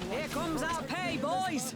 Here comes our pay, boys!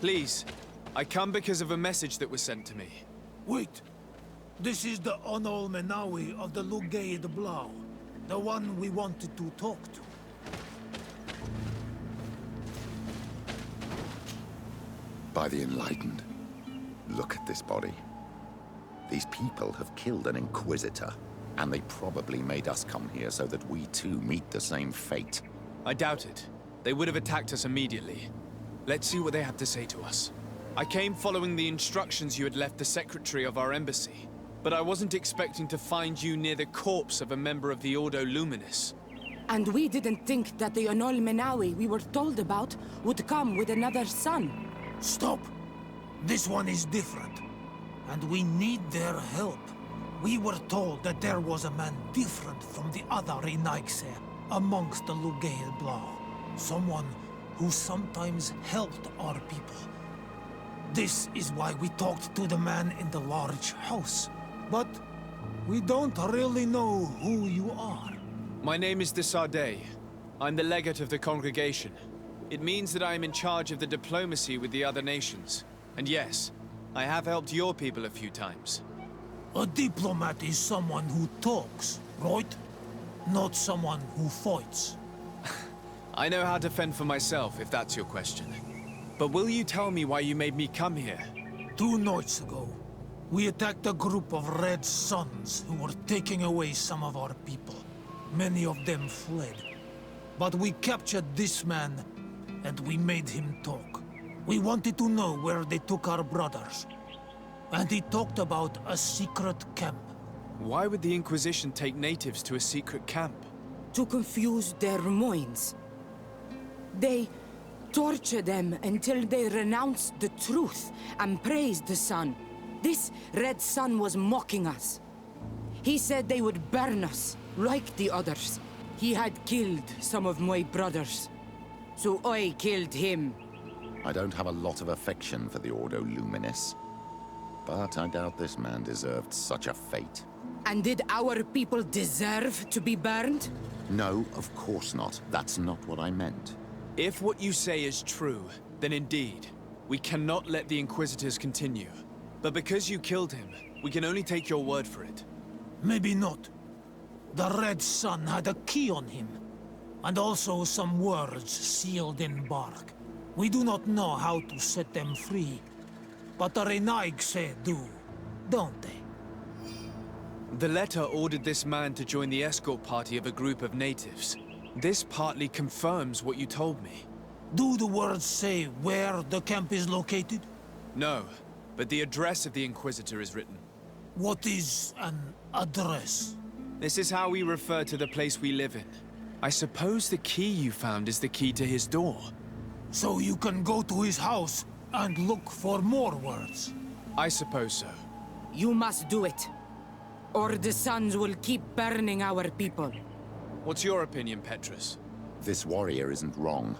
Please, I come because of a message that was sent to me. Wait. This is the Onol Menawi of the Lugay de Blau. The one we wanted to talk to. By the Enlightened. Look at this body. These people have killed an Inquisitor, and they probably made us come here so that we too meet the same fate. I doubt it. They would have attacked us immediately. Let's see what they have to say to us. I came following the instructions you had left the secretary of our embassy, but I wasn't expecting to find you near the corpse of a member of the Ordo Luminis. And we didn't think that the Onol Menawi we were told about would come with another son. Stop! This one is different, and we need their help. We were told that there was a man different from the other Renaigse amongst the Lugay de Blau. Someone who sometimes helped our people. This is why we talked to the man in the large house. But we don't really know who you are. My name is de Sardet. I'm the legate of the congregation. It means that I am in charge of the diplomacy with the other nations. And yes, I have helped your people a few times. A diplomat is someone who talks, right? Not someone who fights. I know how to fend for myself, if that's your question. But will you tell me why you made me come here? 2 nights ago, we attacked a group of Red Suns who were taking away some of our people. Many of them fled. But we captured this man, and we made him talk. We wanted to know where they took our brothers. And he talked about a secret camp. Why would the Inquisition take natives to a secret camp? To confuse their minds. They torture them until they renounce the truth and praise the sun. This Red Sun was mocking us. He said they would burn us, like the others. He had killed some of my brothers, so I killed him. I don't have a lot of affection for the Ordo Luminis, but I doubt this man deserved such a fate. And did our people deserve to be burned? No, of course not. That's not what I meant. If what you say is true, then indeed, we cannot let the Inquisitors continue. But because you killed him, we can only take your word for it. Maybe not. The Red Sun had a key on him, and also some words sealed in bark. We do not know how to set them free, but the Renaigse do, don't they? The letter ordered this man to join the escort party of a group of natives. This partly confirms what you told me. Do the words say where the camp is located? No, but the address of the Inquisitor is written. What is an address? This is how we refer to the place we live in. I suppose the key you found is the key to his door. So you can go to his house and look for more words? I suppose so. You must do it, or the suns will keep burning our people. What's your opinion, Petrus? This warrior isn't wrong,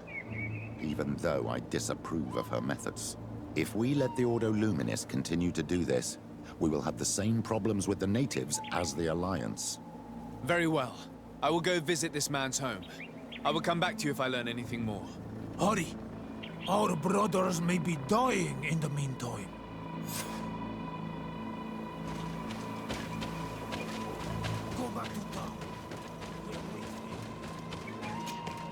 even though I disapprove of her methods. If we let the Ordo Luminis continue to do this, we will have the same problems with the natives as the Alliance. Very well. I will go visit this man's home. I will come back to you if I learn anything more. Hurry! Our brothers may be dying in the meantime. Go back to town. We'll wait here.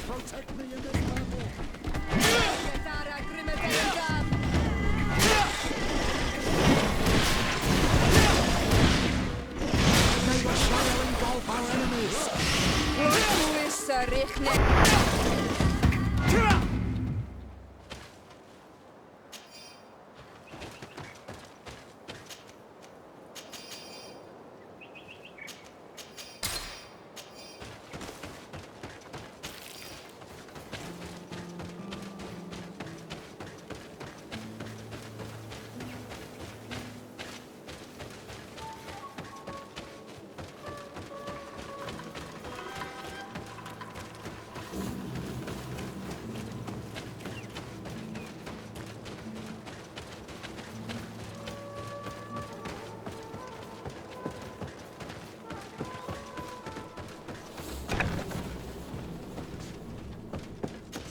Protect me in this battle! May the fire engulf our enemies!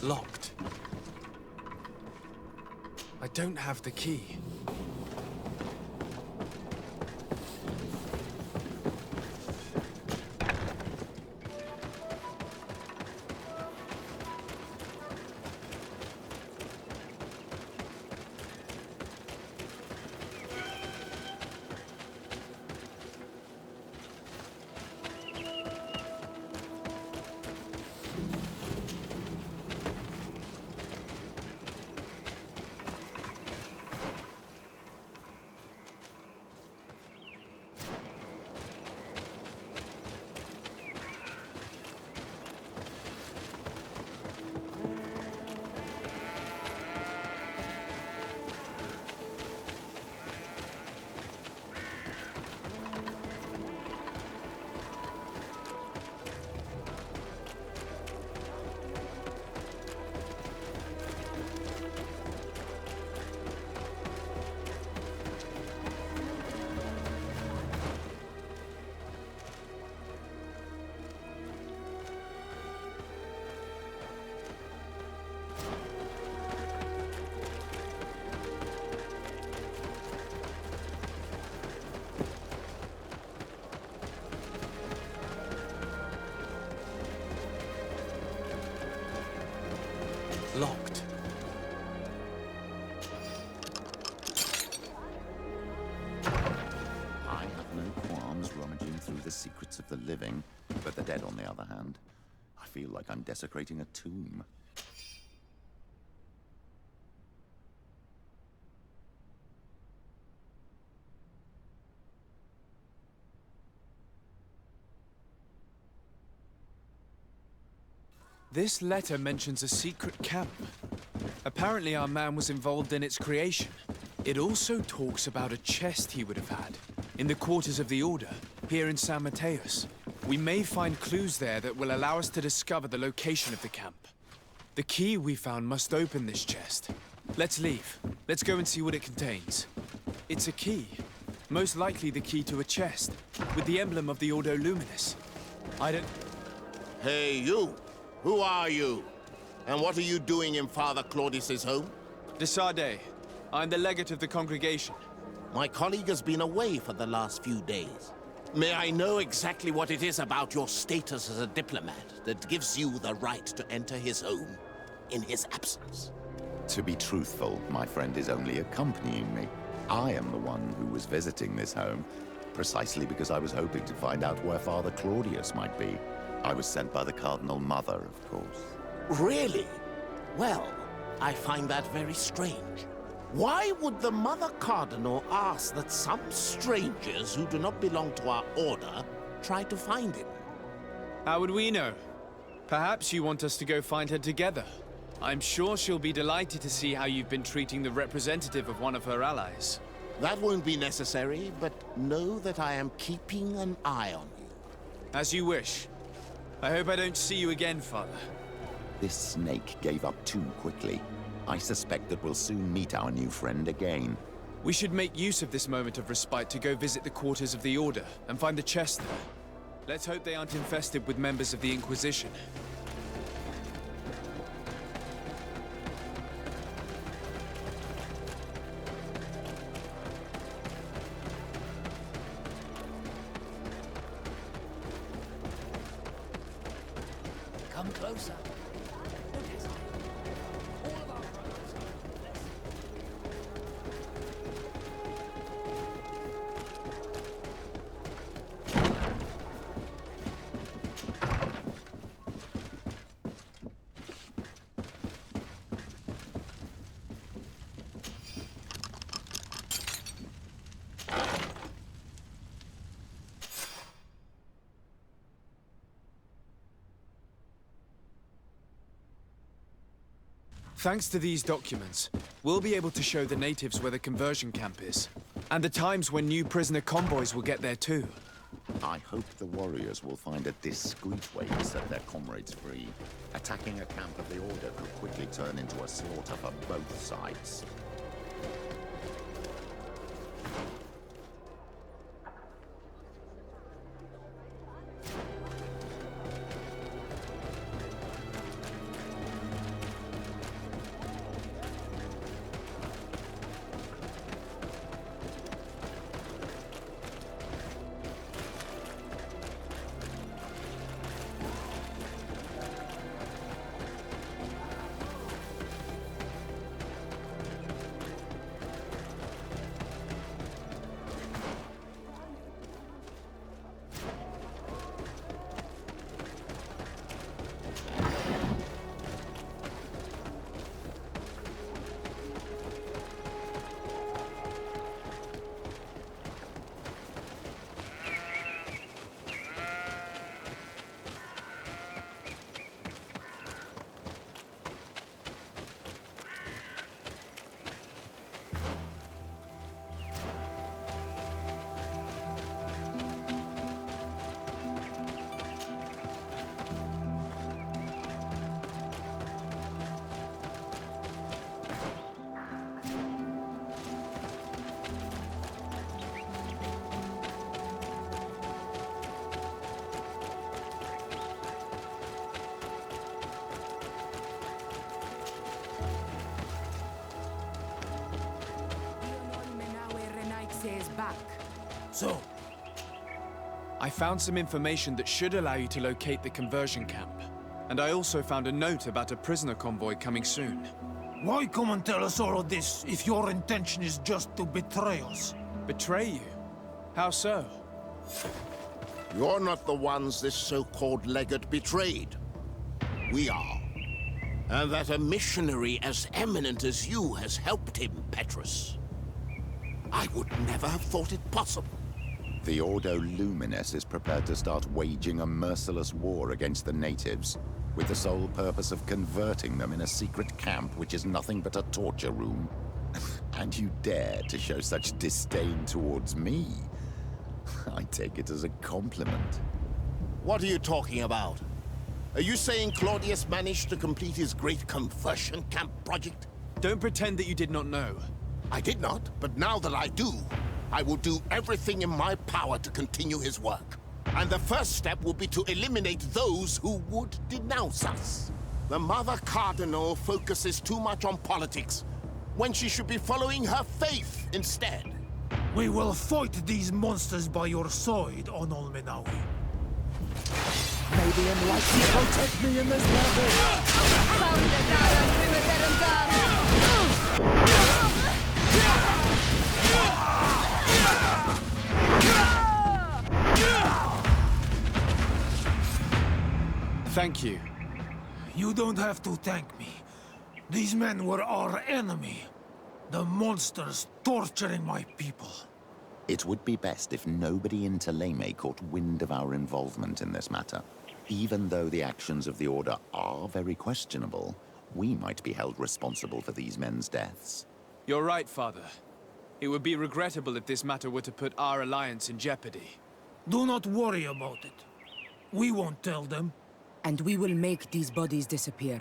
Locked. I don't have the key. Locked. I have no qualms rummaging through the secrets of the living, but the dead, on the other hand, I feel like I'm desecrating a tomb. This letter mentions a secret camp. Apparently our man was involved in its creation. It also talks about a chest he would have had in the quarters of the Order, here in San Mateus. We may find clues there that will allow us to discover the location of the camp. The key we found must open this chest. Let's leave. Let's go and see what it contains. It's a key. Most likely the key to a chest, with the emblem of the Ordo Luminis. I don't... Hey, you! Who are you? And what are you doing in Father Claudius's home? De Sade. I'm the legate of the congregation. My colleague has been away for the last few days. May I know exactly what it is about your status as a diplomat that gives you the right to enter his home in his absence? To be truthful, my friend is only accompanying me. I am the one who was visiting this home, precisely because I was hoping to find out where Father Claudius might be. I was sent by the Cardinal Mother, of course. Really? Well, I find that very strange. Why would the Mother Cardinal ask that some strangers who do not belong to our order try to find him? How would we know? Perhaps you want us to go find her together. I'm sure she'll be delighted to see how you've been treating the representative of one of her allies. That won't be necessary, but know that I am keeping an eye on you. As you wish. I hope I don't see you again, Father. This snake gave up too quickly. I suspect that we'll soon meet our new friend again. We should make use of this moment of respite to go visit the quarters of the Order and find the chest there. Let's hope they aren't infested with members of the Inquisition. Come closer. Thanks to these documents, we'll be able to show the natives where the conversion camp is, and the times when new prisoner convoys will get there too. I hope the warriors will find a discreet way to set their comrades free. Attacking a camp of the Order could quickly turn into a slaughter for both sides. is back. So, I found some information that should allow you to locate the conversion camp. And I also found a note about a prisoner convoy coming soon. why come and tell us all of this if your intention is just to betray us? Betray you? How so? You're not the ones this so-called legate betrayed. We are. And that a missionary as eminent as you has helped him, Petrus. I would never have thought it possible. The Ordo Luminis is prepared to start waging a merciless war against the natives, with the sole purpose of converting them in a secret camp which is nothing but a torture room. And you dare to show such disdain towards me? I take it as a compliment. What are you talking about? Are you saying Claudius managed to complete his great conversion camp project? Don't pretend that you did not know. I did not, but now that I do, I will do everything in my power to continue his work. And the first step will be to eliminate those who would denounce us. The Mother Cardinal focuses too much on politics, when she should be following her faith instead. We will fight these monsters by your side, on Olmenawi. May the Enlightened protect me in this battle! Thank you. You don't have to thank me. These men were our enemy. The monsters torturing my people. It would be best if nobody in Teleme caught wind of our involvement in this matter. Even though the actions of the Order are very questionable, we might be held responsible for these men's deaths. You're right, Father. It would be regrettable if this matter were to put our alliance in jeopardy. Do not worry about it. We won't tell them. And we will make these bodies disappear.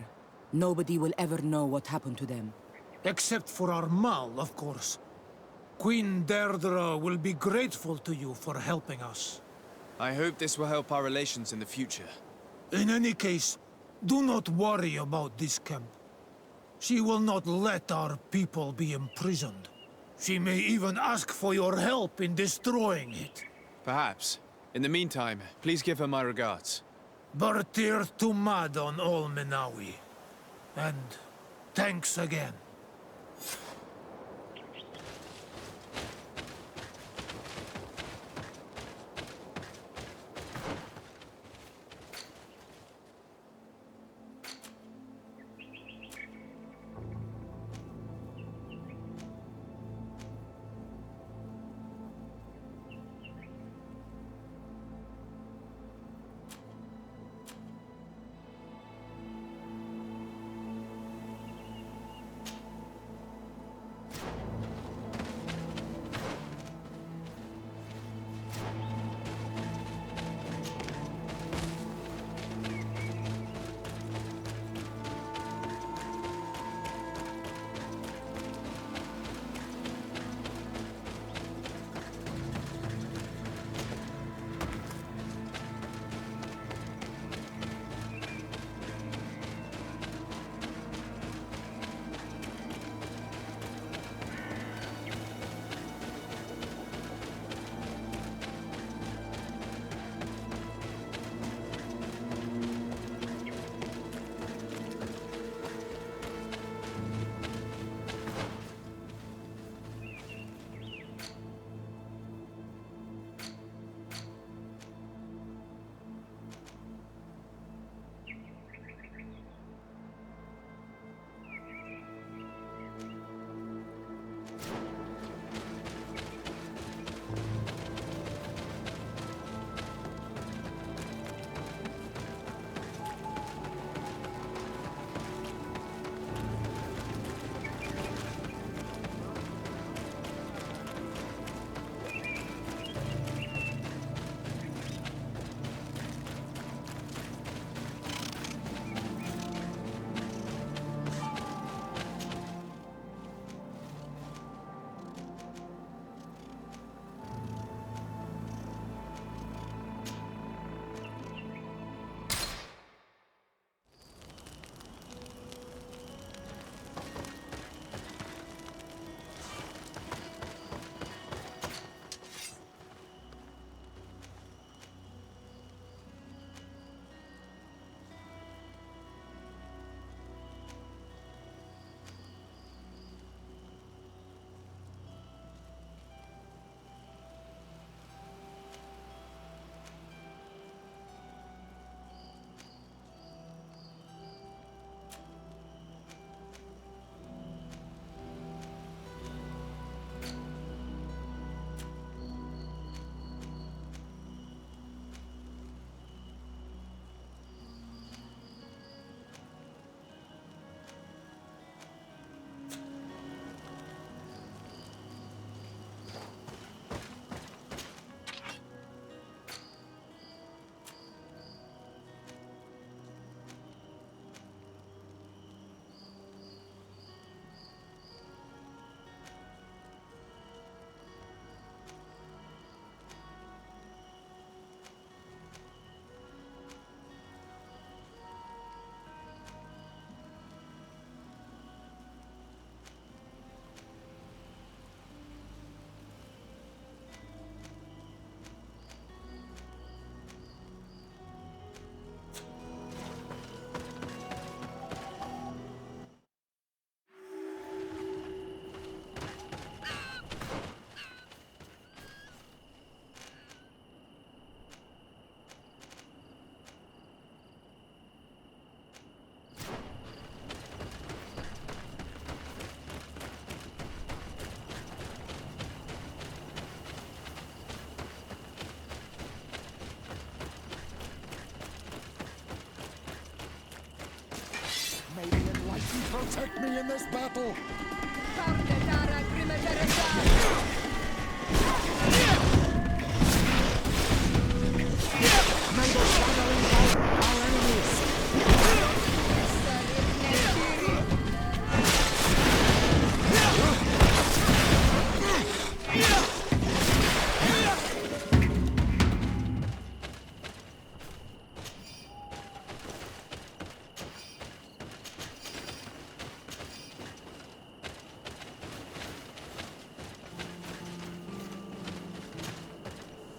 Nobody will ever know what happened to them. Except for our Mal, of course. Queen Deirdre will be grateful to you for helping us. I hope this will help our relations in the future. In any case, do not worry about this camp. She will not let our people be imprisoned. She may even ask for your help in destroying it. Perhaps. In the meantime, please give her my regards. Bertir Tumad on Olmenawi. And thanks again. protect me in this battle! May the shadow engulf our enemies!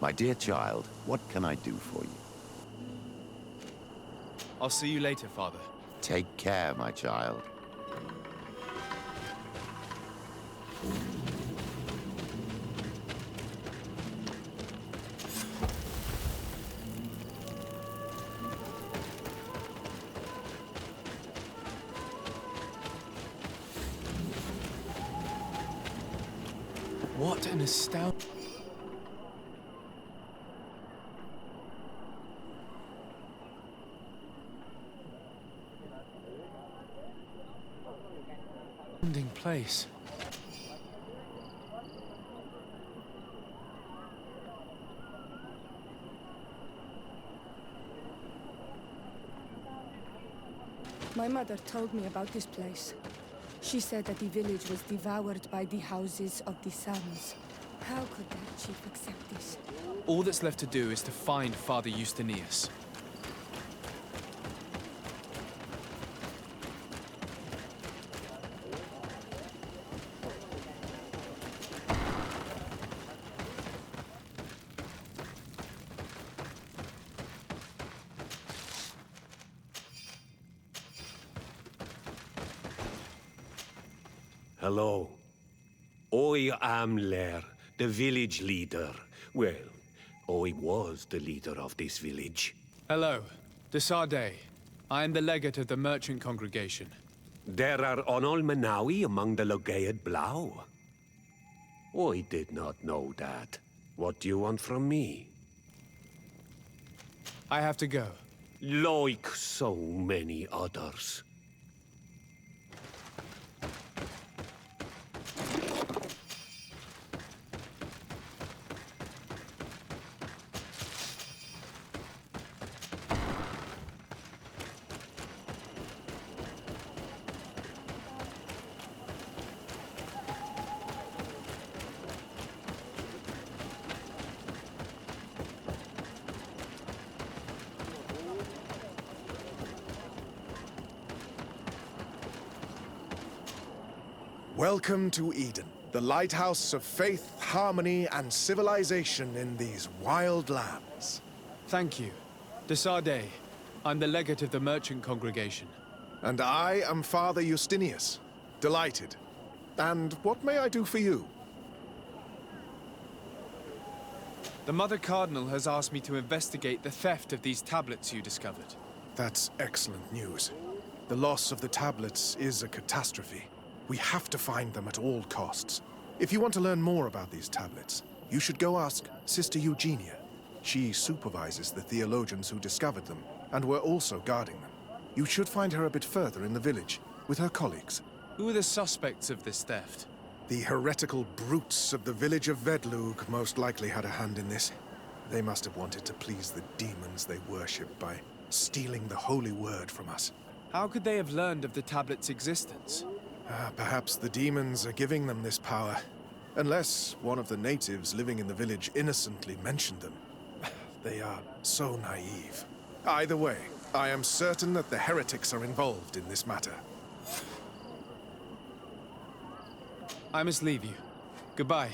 My dear child, what can I do for you? I'll see you later, Father. Take care, my child. What an astounding place. My mother told me about this place. She said that the village was devoured by the houses of the sons. How could that chief accept this? All that's left to do is to find Father Justinius. Hello. I am Lair, the village leader. Well, I was the leader of this village. Hello. Desarde. I am the legate of the merchant congregation. There are Onol Manawi among the Logead Blau. I did not know that. What do you want from me? I have to go. Like so many others. Welcome to Eden, the lighthouse of faith, harmony, and civilization in these wild lands. Thank you. Desarde. I'm the legate of the merchant congregation. And I am Father Justinius. Delighted. And what may I do for you? The Mother Cardinal has asked me to investigate the theft of these tablets you discovered. That's excellent news. The loss of the tablets is a catastrophe. We have to find them at all costs. If you want to learn more about these tablets, you should go ask Sister Eugenia. She supervises the theologians who discovered them, and were also guarding them. You should find her a bit further in the village, with her colleagues. Who are the suspects of this theft? The heretical brutes of the village of Vedlug most likely had a hand in this. They must have wanted to please the demons they worship by stealing the holy word from us. How could they have learned of the tablet's existence? Perhaps the demons are giving them this power. Unless one of the natives living in the village innocently mentioned them. They are so naive. Either way, I am certain that the heretics are involved in this matter. I must leave you. Goodbye.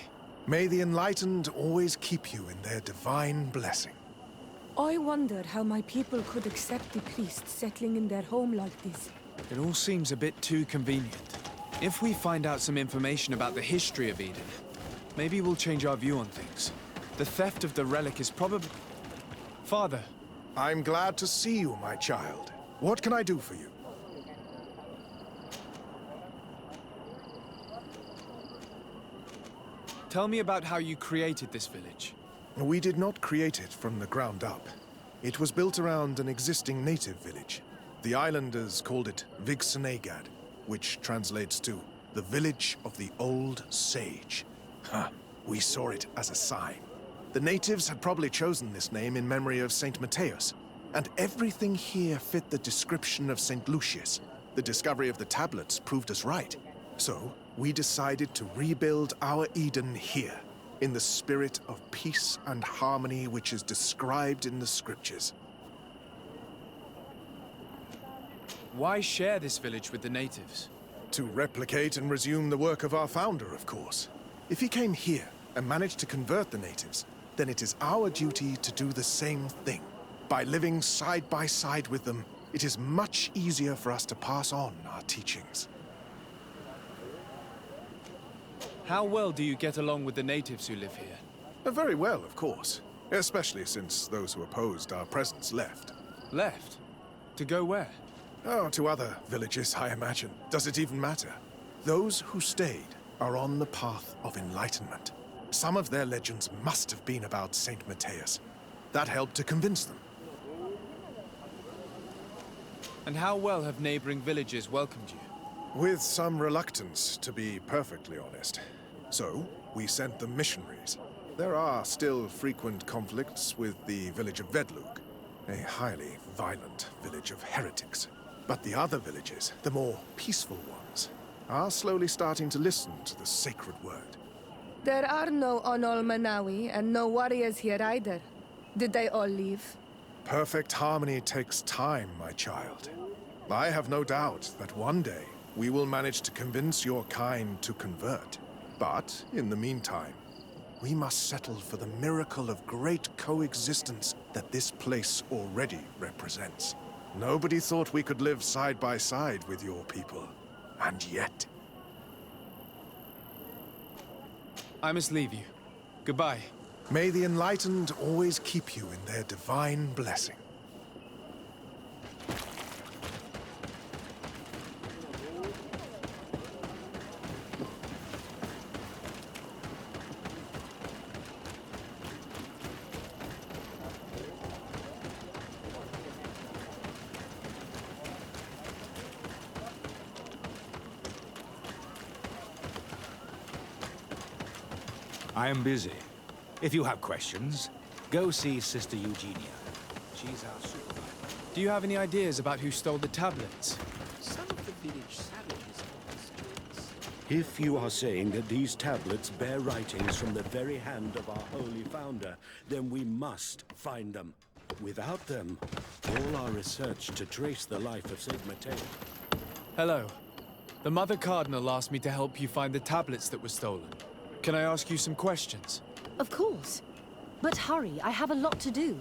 May the enlightened always keep you in their divine blessing. I wonder how my people could accept the priests settling in their home like this. It all seems a bit too convenient. If we find out some information about the history of Eden, maybe we'll change our view on things. The theft of the relic is probably... Father. I'm glad to see you, my child. What can I do for you? Tell me about how you created this village. We did not create it from the ground up. It was built around an existing native village. The islanders called it Vigsenegad. which translates to the village of the old sage. Huh. We saw it as a sign. The natives had probably chosen this name in memory of Saint Matthias, and everything here fit the description of Saint Lucius. The discovery of the tablets proved us right. So, we decided to rebuild our Eden here, in the spirit of peace and harmony which is described in the scriptures. Why share this village with the natives? To replicate and resume the work of our founder, of course. If he came here and managed to convert the natives, then it is our duty to do the same thing. By living side by side with them, it is much easier for us to pass on our teachings. How well do you get along with the natives who live here? Very well, of course. Especially since those who opposed our presence left. Left? To go where? Oh, to other villages, I imagine. Does it even matter? Those who stayed are on the path of enlightenment. Some of their legends must have been about Saint Matthias. That helped to convince them. And how well have neighboring villages welcomed you? With some reluctance, to be perfectly honest. So, we sent them missionaries. There are still frequent conflicts with the village of Vedlug, a highly violent village of heretics. But the other villages, the more peaceful ones, are slowly starting to listen to the sacred word. There are no Onol Manawi and no warriors here either. Did they all leave? Perfect harmony takes time, my child. I have no doubt that one day we will manage to convince your kind to convert. But, in the meantime, we must settle for the miracle of great coexistence that this place already represents. Nobody thought we could live side by side with your people. And yet... I must leave you. Goodbye. May the enlightened always keep you in their divine blessing. I am busy. If you have questions, go see Sister Eugenia. She's our supervisor. Do you have any ideas about who stole the tablets? Some of the village savages on the streets. If you are saying that these tablets bear writings from the very hand of our holy founder, then we must find them. Without them, all our research to trace the life of Saint Matthias. Hello. The Mother Cardinal asked me to help you find the tablets that were stolen. Can I ask you some questions? Of course. But hurry, I have a lot to do.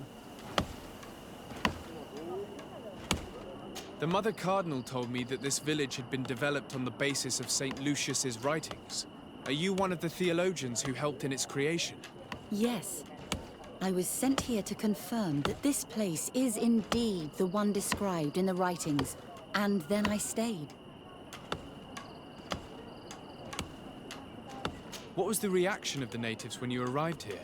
The Mother Cardinal told me that this village had been developed on the basis of St. Lucius's writings. Are you one of the theologians who helped in its creation? Yes. I was sent here to confirm that this place is indeed the one described in the writings, and then I stayed. What was the reaction of the natives when you arrived here?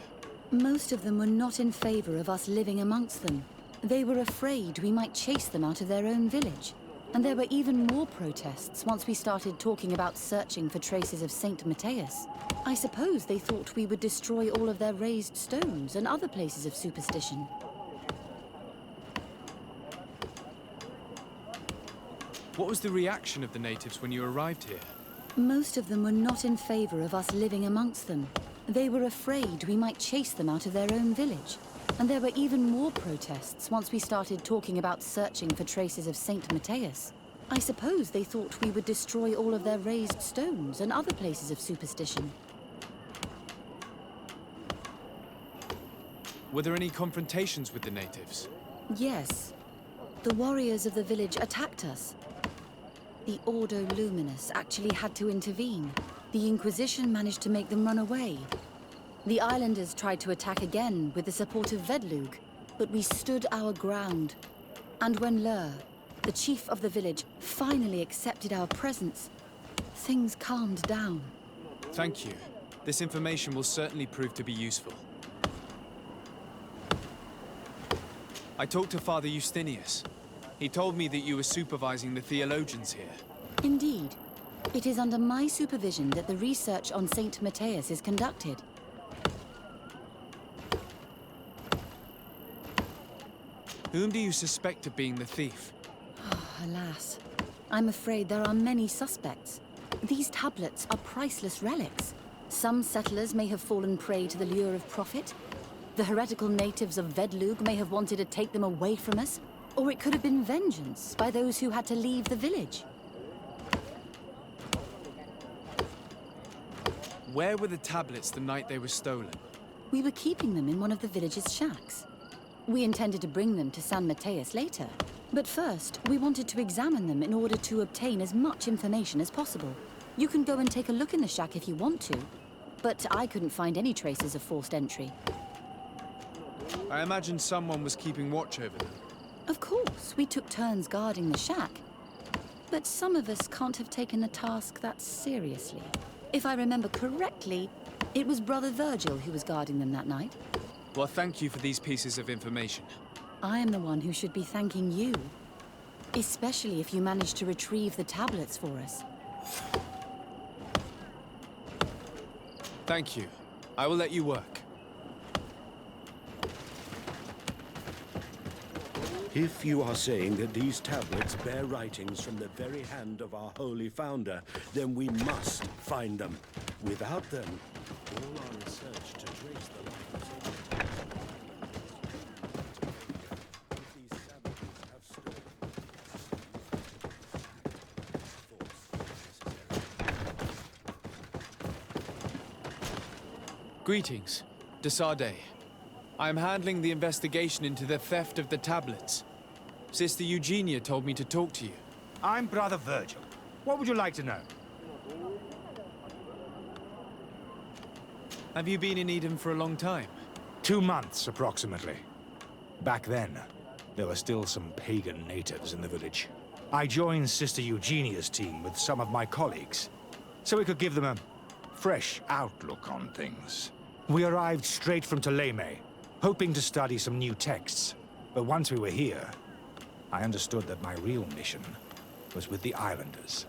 Most of them were not in favor of us living amongst them. They were afraid we might chase them out of their own village. And there were even more protests once we started talking about searching for traces of Saint Matthias. I suppose they thought we would destroy all of their raised stones and other places of superstition. What was the reaction of the natives when you arrived here? Most of them were not in favor of us living amongst them. They were afraid we might chase them out of their own village. And there were even more protests once we started talking about searching for traces of Saint Matthias. I suppose they thought we would destroy all of their raised stones and other places of superstition. Were there any confrontations with the natives? Yes. The warriors of the village attacked us. The Ordo Luminous actually had to intervene. The Inquisition managed to make them run away. The islanders tried to attack again with the support of Vedlug, but we stood our ground. And when Lur, the chief of the village, finally accepted our presence, things calmed down. Thank you. This information will certainly prove to be useful. I talked to Father Justinius. He told me that you were supervising the theologians here. Indeed. It is under my supervision that the research on Saint Matthias is conducted. Whom do you suspect of being the thief? Alas, I'm afraid there are many suspects. These tablets are priceless relics. Some settlers may have fallen prey to the lure of profit. The heretical natives of Vedlug may have wanted to take them away from us. Or it could have been vengeance by those who had to leave the village. Where were the tablets the night they were stolen? We were keeping them in one of the village's shacks. We intended to bring them to San Matthias later. But first, we wanted to examine them in order to obtain as much information as possible. You can go and take a look in the shack if you want to. But I couldn't find any traces of forced entry. I imagine someone was keeping watch over them. Of course, we took turns guarding the shack. But some of us can't have taken the task that seriously. If I remember correctly, it was Brother Virgil who was guarding them that night. Well, thank you for these pieces of information. I am the one who should be thanking you. Especially if you managed to retrieve the tablets for us. Thank you. I will let you work. If you are saying that these tablets bear writings from the very hand of our holy founder, then we must find them. Without them, all our research to trace the life of these savages have stolen. Greetings. Desarde. I am handling the investigation into the theft of the tablets. Sister Eugenia told me to talk to you. I'm Brother Virgil. What would you like to know? Have you been in Eden for a long time? 2 months, approximately. Back then, there were still some pagan natives in the village. I joined Sister Eugenia's team with some of my colleagues, so we could give them a fresh outlook on things. We arrived straight from Ptolemy, hoping to study some new texts. But once we were here, I understood that my real mission was with the islanders.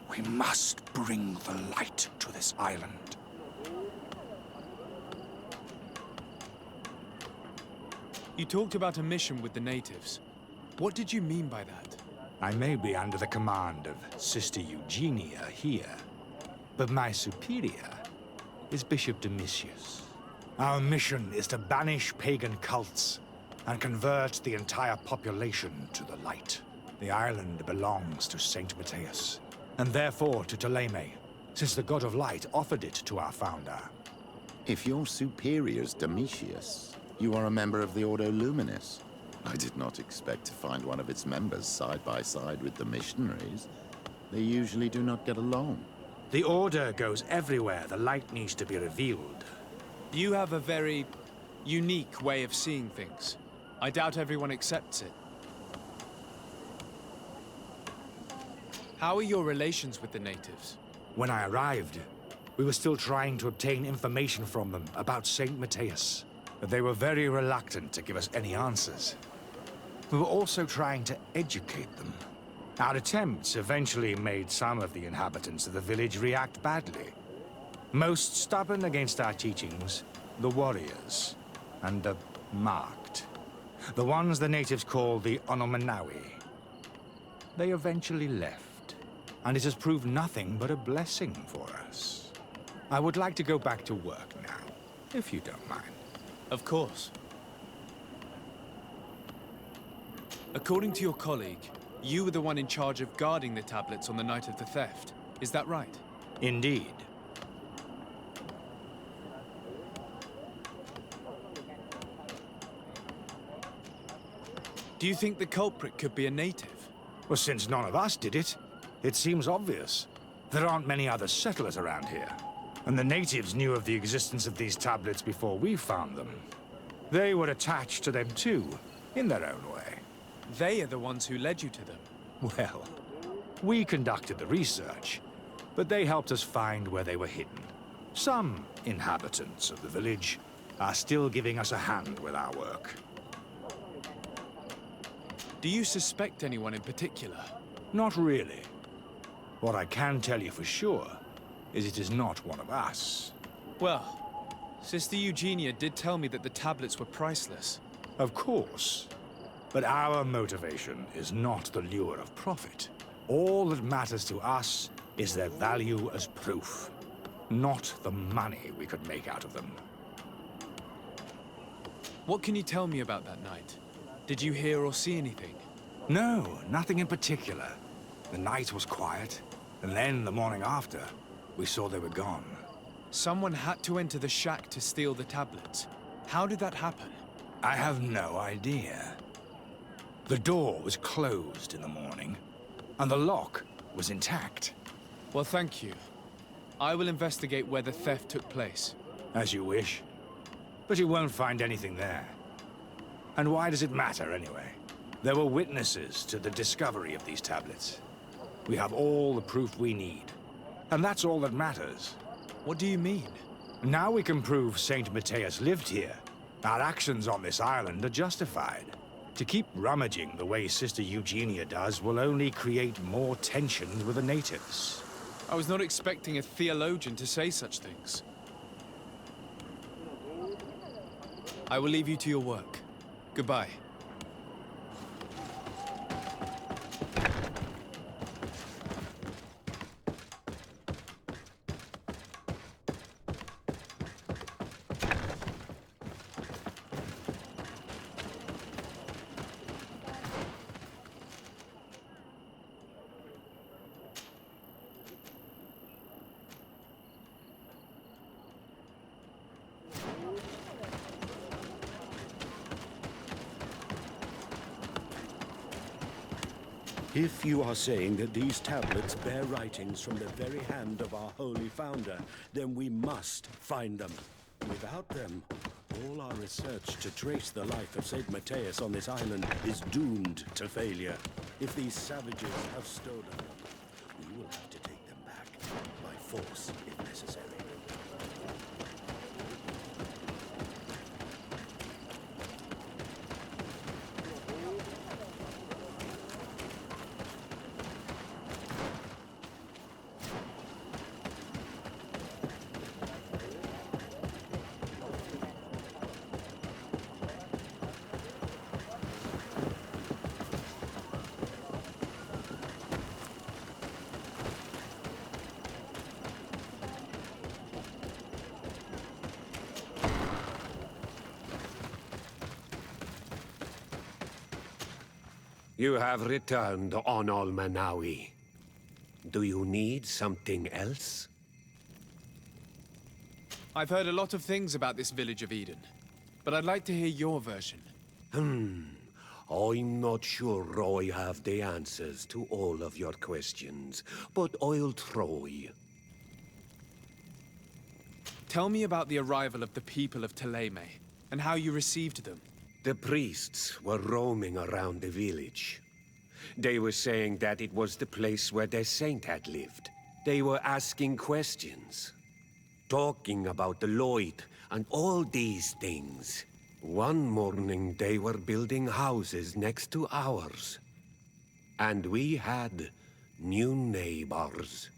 We must bring the light to this island. You talked about a mission with the natives. What did you mean by that? I may be under the command of Sister Eugenia here, but my superior is Bishop Domitius. Our mission is to banish pagan cults and convert the entire population to the light. The island belongs to Saint Matthias, and therefore to Ptolemy, since the god of light offered it to our founder. If your superior's Domitius, you are a member of the Ordo Luminis. I did not expect to find one of its members side by side with the missionaries. They usually do not get along. The Order goes everywhere the light needs to be revealed. You have a very unique way of seeing things. I doubt everyone accepts it. How are your relations with the natives? When I arrived, we were still trying to obtain information from them about Saint Matthias, but they were very reluctant to give us any answers. We were also trying to educate them. Our attempts eventually made some of the inhabitants of the village react badly. Most stubborn against our teachings, the warriors, and the marked. The ones the natives call the Onomanawi. They eventually left, and it has proved nothing but a blessing for us. I would like to go back to work now, if you don't mind. Of course. According to your colleague, you were the one in charge of guarding the tablets on the night of the theft. Is that right? Indeed. Do you think the culprit could be a native? Well, since none of us did it, it seems obvious. There aren't many other settlers around here. And the natives knew of the existence of these tablets before we found them. They were attached to them too, in their own way. They are the ones who led you to them. Well, we conducted the research, but they helped us find where they were hidden. Some inhabitants of the village are still giving us a hand with our work. Do you suspect anyone in particular? Not really. What I can tell you for sure is it is not one of us. Well, Sister Eugenia did tell me that the tablets were priceless. Of course. But our motivation is not the lure of profit. All that matters to us is their value as proof, not the money we could make out of them. What can you tell me about that night? Did you hear or see anything? No, nothing in particular. The night was quiet, and then the morning after, we saw they were gone. Someone had to enter the shack to steal the tablets. How did that happen? I have no idea. The door was closed in the morning, and the lock was intact. Well, thank you. I will investigate where the theft took place. As you wish. But you won't find anything there. And why does it matter, anyway? There were witnesses to the discovery of these tablets. We have all the proof we need. And that's all that matters. What do you mean? Now we can prove Saint Matthias lived here. Our actions on this island are justified. To keep rummaging the way Sister Eugenia does will only create more tension with the natives. I was not expecting a theologian to say such things. I will leave you to your work. Goodbye. If you are saying that these tablets bear writings from the very hand of our holy founder, then we must find them. Without them, all our research to trace the life of Saint Matthias on this island is doomed to failure. If these savages have stolen them, we will have to take them back, by force if necessary. You have returned on Manawi. Do you need something else? I've heard a lot of things about this village of Eden, but I'd like to hear your version. I'm not sure I have the answers to all of your questions, but I'll try. Tell me about the arrival of the people of Thélème, and how you received them. The priests were roaming around the village. They were saying that it was the place where their saint had lived. They were asking questions, talking about the Lloyd and all these things. One morning they were building houses next to ours. And we had new neighbors.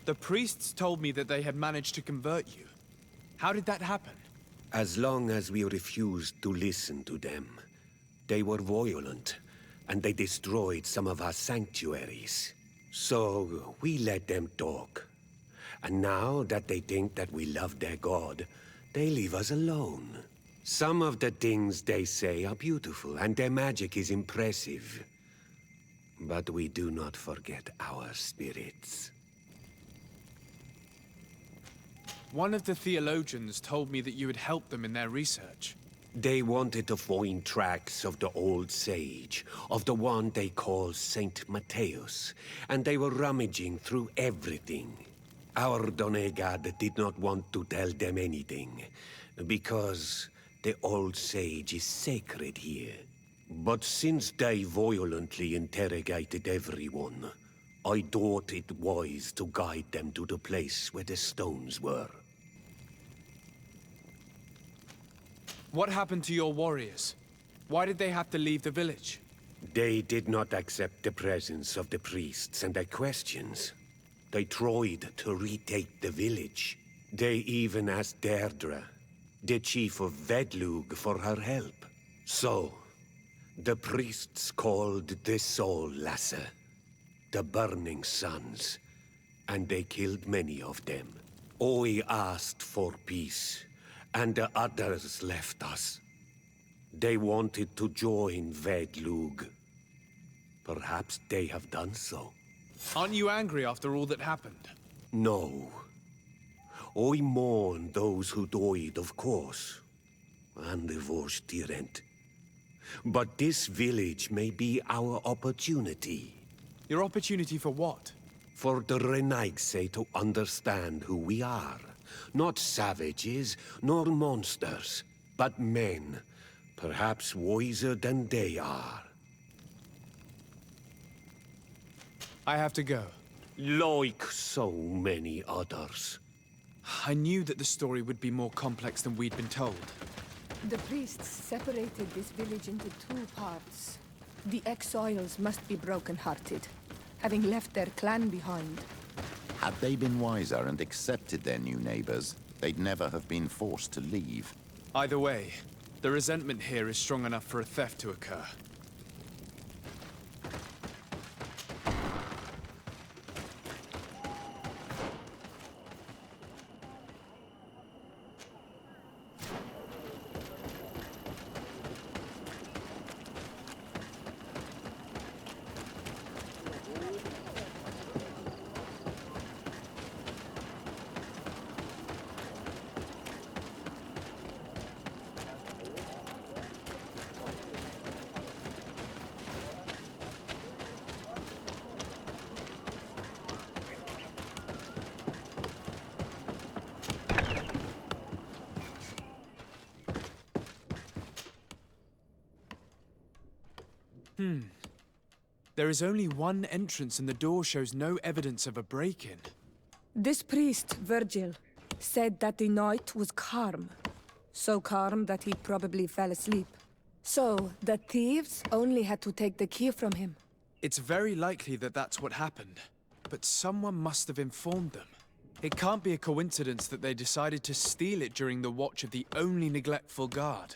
The priests told me that they had managed to convert you. How did that happen? As long as we refused to listen to them, they were violent, and they destroyed some of our sanctuaries. So we let them talk. And now that they think that we love their god, they leave us alone. Some of the things they say are beautiful, and their magic is impressive. But we do not forget our spirits. One of the theologians told me that you had helped them in their research. They wanted to find tracks of the old sage, of the one they call Saint Matthias, and they were rummaging through everything. Our Donegad did not want to tell them anything, because the old sage is sacred here. But since they violently interrogated everyone, I thought it wise to guide them to the place where the stones were. What happened to your warriors? Why did they have to leave the village? They did not accept the presence of the priests and their questions. They tried to retake the village. They even asked Deirdre, the chief of Vedlug, for her help. So, the priests called the Soul Lasser, the Burning Suns, and they killed many of them. I asked for peace, and the others left us. They wanted to join Vedlug. Perhaps they have done so. Aren't you angry after all that happened? No. I mourn those who died, of course, and the Vorstyrent. But this village may be our opportunity. Your opportunity for what? For the Renaigse to understand who we are. Not savages, nor monsters, but men, perhaps wiser than they are. I have to go. Like so many others. I knew that the story would be more complex than we'd been told. The priests separated this village into two parts. The exiles must be broken-hearted, having left their clan behind. Had they been wiser and accepted their new neighbors, they'd never have been forced to leave. Either way, the resentment here is strong enough for a theft to occur. There is only one entrance and the door shows no evidence of a break-in. This priest, Virgil, said that the night was calm. So calm that he probably fell asleep. So, the thieves only had to take the key from him. It's very likely that that's what happened, but someone must have informed them. It can't be a coincidence that they decided to steal it during the watch of the only neglectful guard.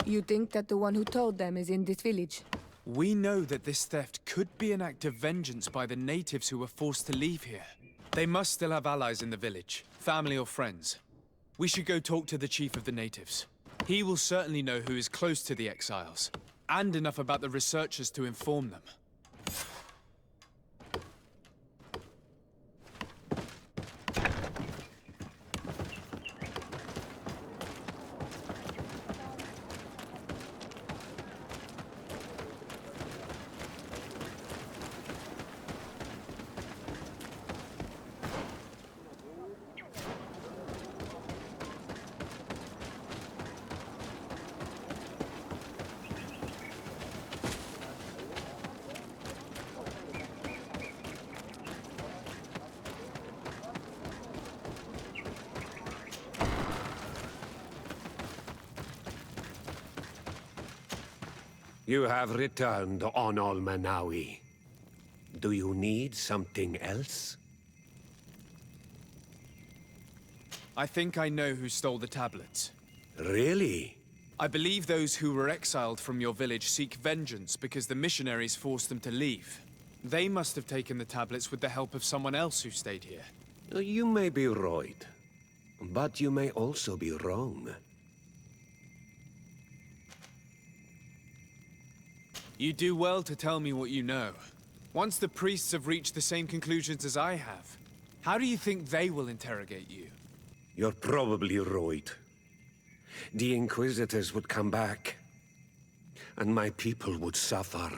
You think that the one who told them is in this village? We know that this theft could be an act of vengeance by the natives who were forced to leave here. They must still have allies in the village, family or friends. We should go talk to the chief of the natives. He will certainly know who is close to the exiles, and enough about the researchers to inform them. You have returned on Almanawi. Do you need something else? I think I know who stole the tablets. Really? I believe those who were exiled from your village seek vengeance because the missionaries forced them to leave. They must have taken the tablets with the help of someone else who stayed here. You may be right, but you may also be wrong. You do well to tell me what you know. Once the priests have reached the same conclusions as I have, how do you think they will interrogate you? You're probably right. The Inquisitors would come back, and my people would suffer.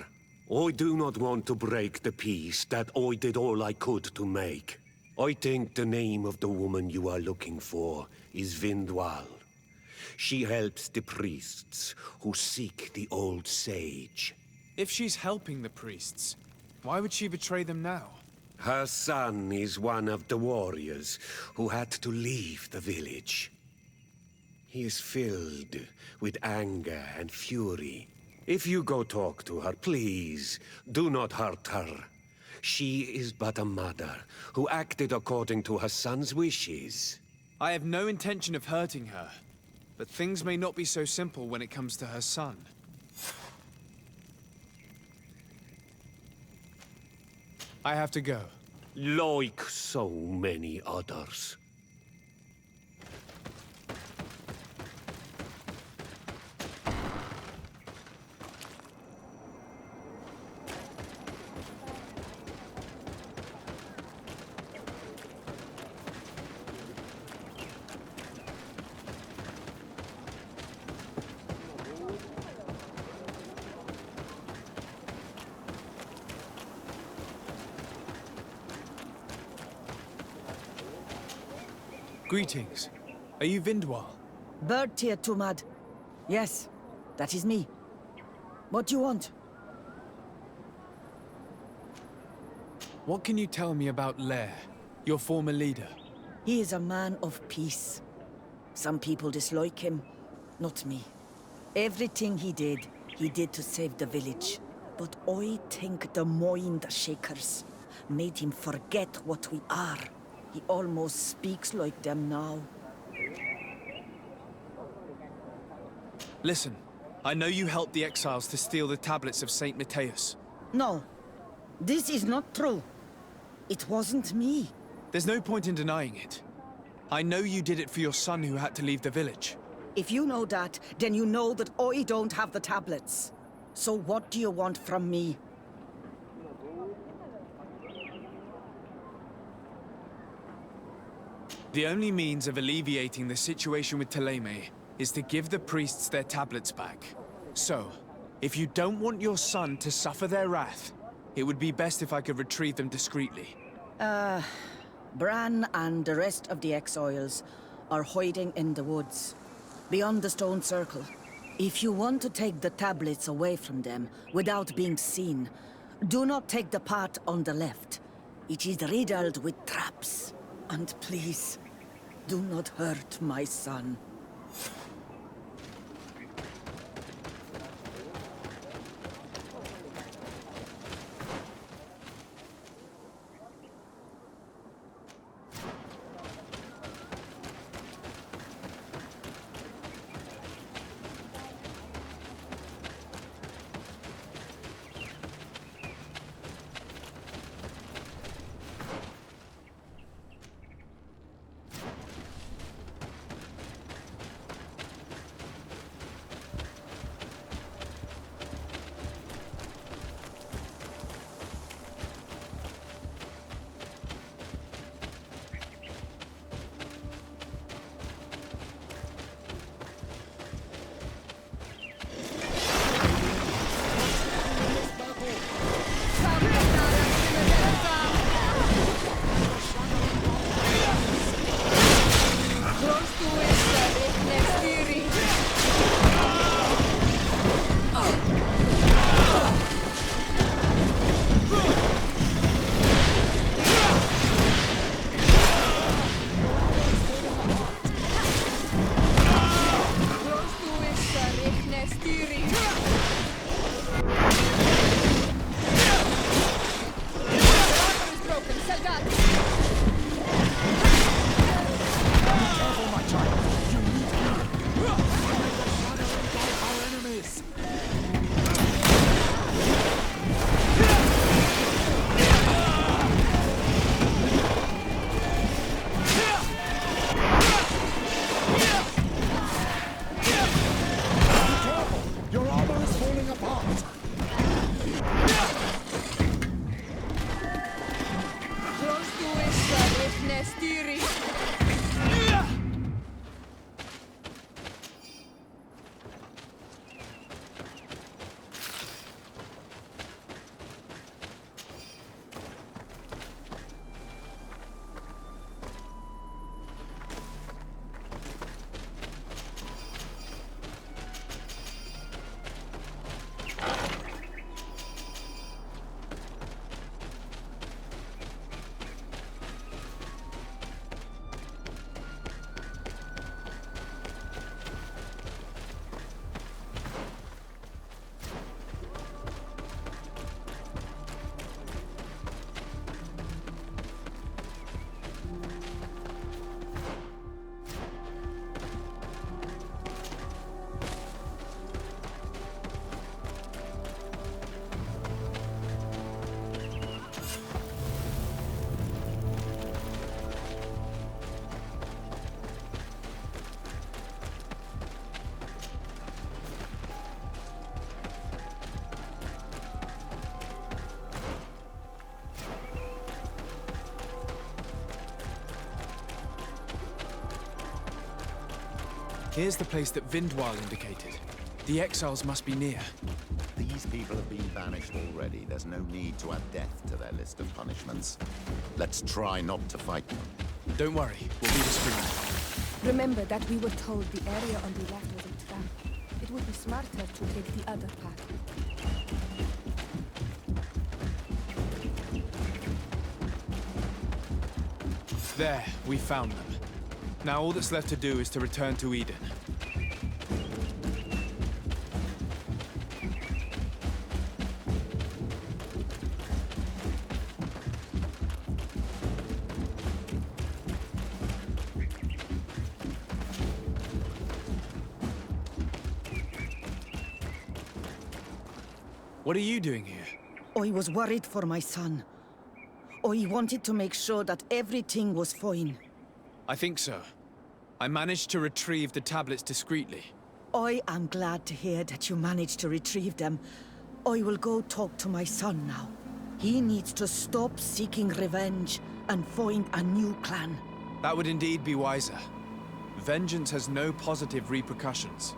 I do not want to break the peace that I did all I could to make. I think the name of the woman you are looking for is Vindwal. She helps the priests who seek the old sage. If she's helping the priests, why would she betray them now? Her son is one of the warriors who had to leave the village. He is filled with anger and fury. If you go talk to her, please, do not hurt her. She is but a mother who acted according to her son's wishes. I have no intention of hurting her, but things may not be so simple when it comes to her son. I have to go. Like so many others. Greetings. Are you Vindwal? Bird Tear Tumad. Yes, that is me. What do you want? What can you tell me about Lair, your former leader? He is a man of peace. Some people dislike him, not me. Everything he did to save the village. But I think the Mind Shakers made him forget what we are. He almost speaks like them now. Listen, I know you helped the exiles to steal the tablets of Saint Matthias. No, this is not true. It wasn't me. There's no point in denying it. I know you did it for your son who had to leave the village. If you know that, then you know that I don't have the tablets. So what do you want from me? The only means of alleviating the situation with Thélème is to give the priests their tablets back. So, if you don't want your son to suffer their wrath, it would be best if I could retrieve them discreetly. Bran and the rest of the exiles are hiding in the woods, beyond the stone circle. If you want to take the tablets away from them without being seen, do not take the path on the left. It is riddled with traps. And please, do not hurt my son. Here's the place that Vindwal indicated. The exiles must be near. These people have been banished already. There's no need to add death to their list of punishments. Let's try not to fight them. Don't worry, we'll be discreet. Remember that we were told the area on the left was a trap. It would be smarter to take the other path. There, we found them. Now all that's left to do is to return to Eden. What are you doing here? I was worried for my son. I wanted to make sure that everything was fine. I think so. I managed to retrieve the tablets discreetly. I am glad to hear that you managed to retrieve them. I will go talk to my son now. He needs to stop seeking revenge and find a new clan. That would indeed be wiser. Vengeance has no positive repercussions.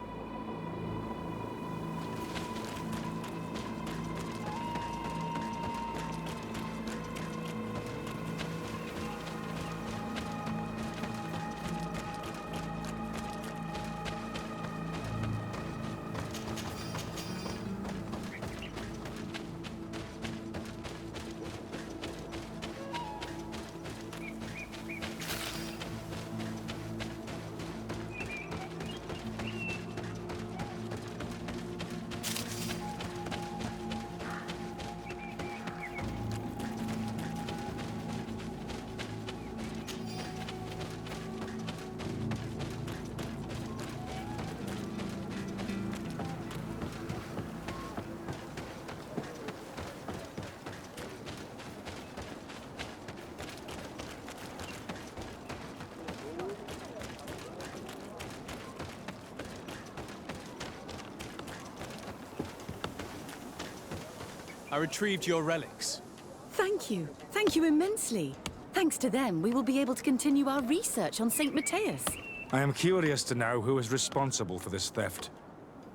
I retrieved your relics. Thank you. Thank you immensely. Thanks to them, we will be able to continue our research on St. Matthias. I am curious to know who is responsible for this theft.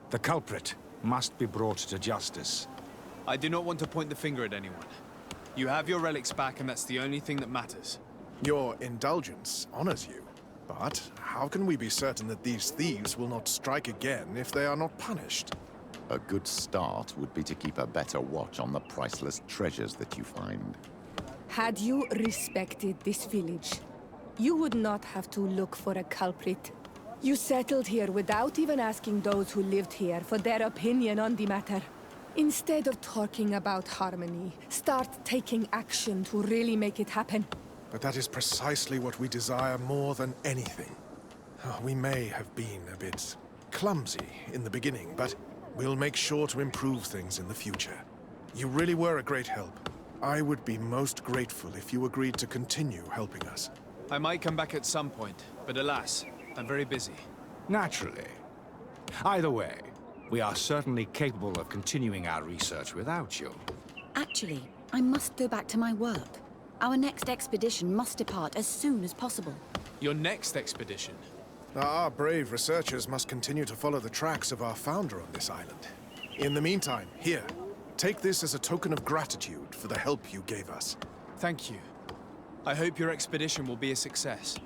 The culprit must be brought to justice. I do not want to point the finger at anyone. You have your relics back, and that's the only thing that matters. Your indulgence honors you. But how can we be certain that these thieves will not strike again if they are not punished? A good start would be to keep a better watch on the priceless treasures that you find. Had you respected this village, you would not have to look for a culprit. You settled here without even asking those who lived here for their opinion on the matter. Instead of talking about harmony, start taking action to really make it happen. But that is precisely what we desire more than anything. We may have been a bit clumsy in the beginning, but we'll make sure to improve things in the future. You really were a great help. I would be most grateful if you agreed to continue helping us. I might come back at some point, but alas, I'm very busy. Naturally. Either way, we are certainly capable of continuing our research without you. Actually, I must go back to my work. Our next expedition must depart as soon as possible. Your next expedition? Our brave researchers must continue to follow the tracks of our founder on this island. In the meantime, here, take this as a token of gratitude for the help you gave us. Thank you. I hope your expedition will be a success.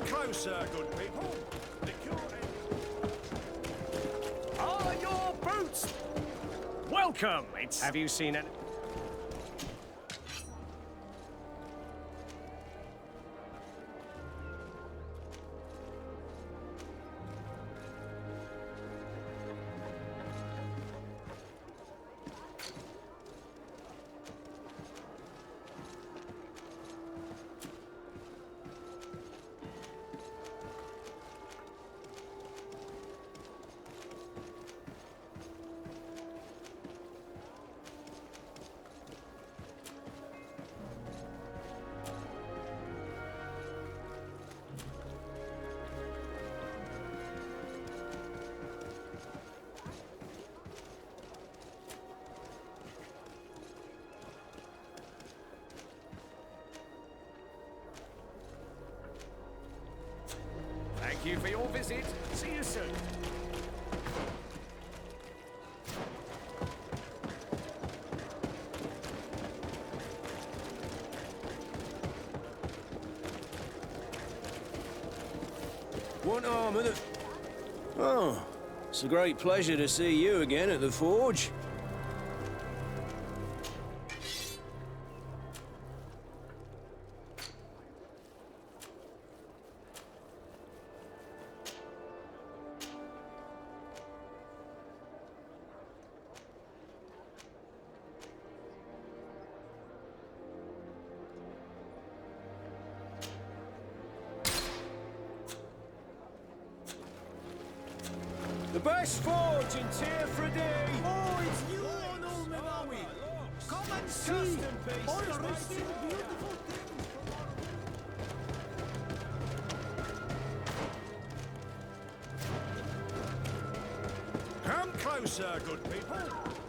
closer, good people. The cure are your boots. Welcome. Have you seen it? Thank you for your visit. See you soon. What arm of the... Oh, it's a great pleasure to see you again at the forge. The best forge in Tier for D! Oh, it's you, Old Menawi! Come and see! All receiving beautiful things from our... Come closer, good people.